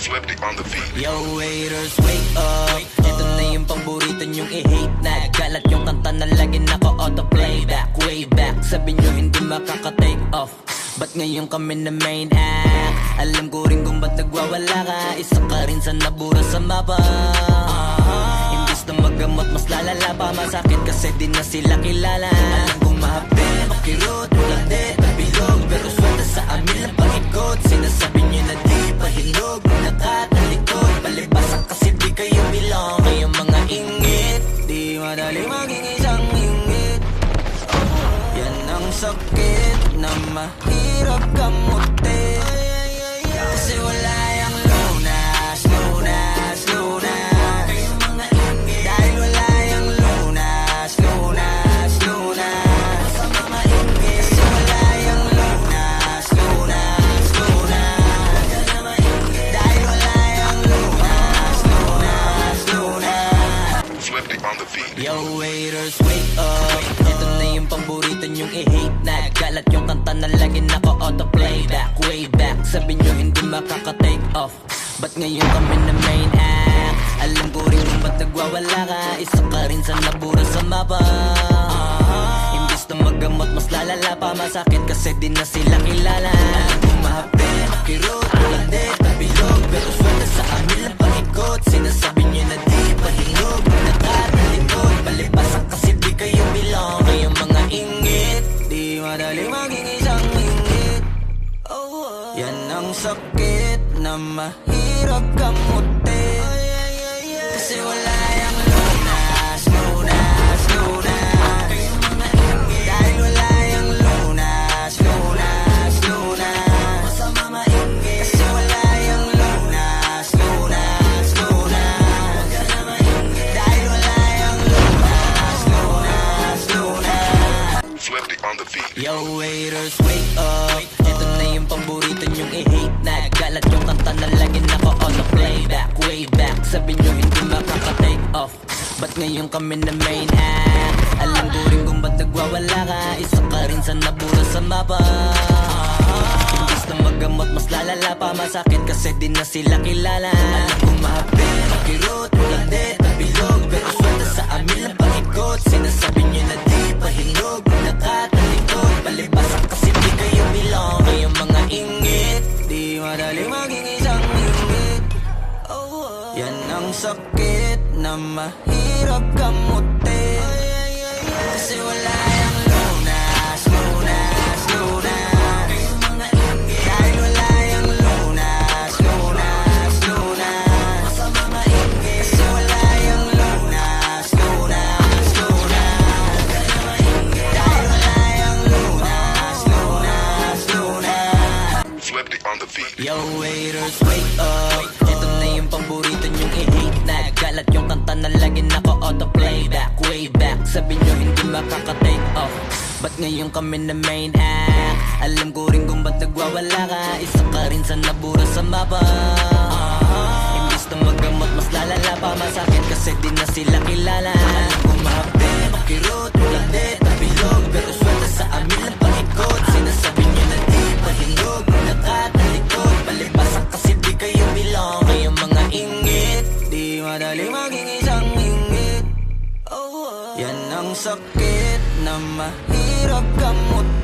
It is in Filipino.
Swifty on the beat. Yo haters, wake up. Ito na yung paborito nyong i-hate na galat yung kanta na lagi naka-autoplay back, way back. Sabi nyo hindi makaka-take off, ba't ngayon kami na main act? Alam ko rin kung ba't nagwawala ka, isa ka rin sa nabura sa mapa. Imbis na magamot, mas lalala pa. Masakit kasi di na sila kilala. Alam kong mahabi, makirot, walang de, tabilog. Pero swerte sa amin lang pangikot. Sinasabi nyo na di pahinog, nakatalikod. Palibasan kasi di kayo bilong. Kayong mga ingit, di madali maging isang ingit. Yan ang sakit na mahirap kamutin. Kasi wala yung lunas, lunas, lunas. Kayong mga ingit, dahil wala yung lunas, lunas, lunas. Sa mga ingit, kasi wala yung lunas, lunas, lunas. Sa mga ingit, dahil wala yung lunas, lunas, lunas. Swifty on the beat. Yo haters, wake up. Ito na yung paborito nyong i-hate na galat yung kanta na lagi naka-autoplay back, way back. Sabi nyo hindi makaka-take off, ba't ngayon kami na main act? Alam ko rin kung ba't nagwawala ka, isa ka rin sa nabura sa mapa. Imbis na magamot, mas lalala pa. Masakit kasi di na sila kilala. Alam kong mahabi, makirot, walang de, tabilog. Pero swerte sa amin lang pangikot. Sinasabi nyo na di pahinog, nakatalikod. Palibasan kasi di kayo bilong. Kayong mga ingit, di madali maging isang ingit. Yan ang sakit na mahirap kamutin. Kasi wala yung lunas, lunas, lunas. Kayong mga ingit, dahil wala yung lunas, lunas, lunas. Sa mga ingit, kasi wala yung lunas, lunas, lunas. Sa mga ingit, dahil wala yung lunas, lunas, lunas. Swifty on the beat. Yo haters, wake up. Ito na yung paborito nyong i-hate na galat yung kanta na lagi naka-autoplay back, way back. Sabi nyo hindi makaka-take off, ba't ngayon kami na main act? Alam ko rin kung ba't nagwawala ka, isa ka rin sa nabura sa mapa. Imbis na magamot, mas lalala pa. Masakit kasi di na sila kilala. Alam kong mahabi, makirot, walang de, tabilog. Pero swerte sa amin lang pangikot. Sinasabi nyo na di pahinog, nakatalikod. Palibasan kasi di kayo bilong. Kayong mga ingit, di madali maging isang ingit. Yan ang sakit na mahirap kamutin. Kasi wala yung lunas, lunas, lunas. Kayong mga ingit, dahil wala yung lunas, lunas, lunas. Sa mga ingit, kasi wala yung lunas, lunas, lunas. Kayong mga ingit, dahil wala yung lunas, lunas, lunas. Swifty on the beat. Yo haters, wake up. Ito na yung paborito nyong i-hate na galat yung kanta na lagi naka-autoplay back, way back. Sabi nyo hindi makaka-take off, ba't ngayon kami na main act? Alam ko rin kung ba't nagwawala ka, isa ka rin sa nabura sa mapa. Imbis na magamot, mas lalala pa. Masakit kasi di na sila kilala. Alam kong mahabi, makirot, walang de, tabilog. Pero swerte sa amin lang pangikot. Sinasabi nyo na di pahinog, nakatalikod. Palibasan kasi di kayo bilong. Kayong mga ingit, di madali maging isang ingit. Yan ang sakit na mahirap kamutin.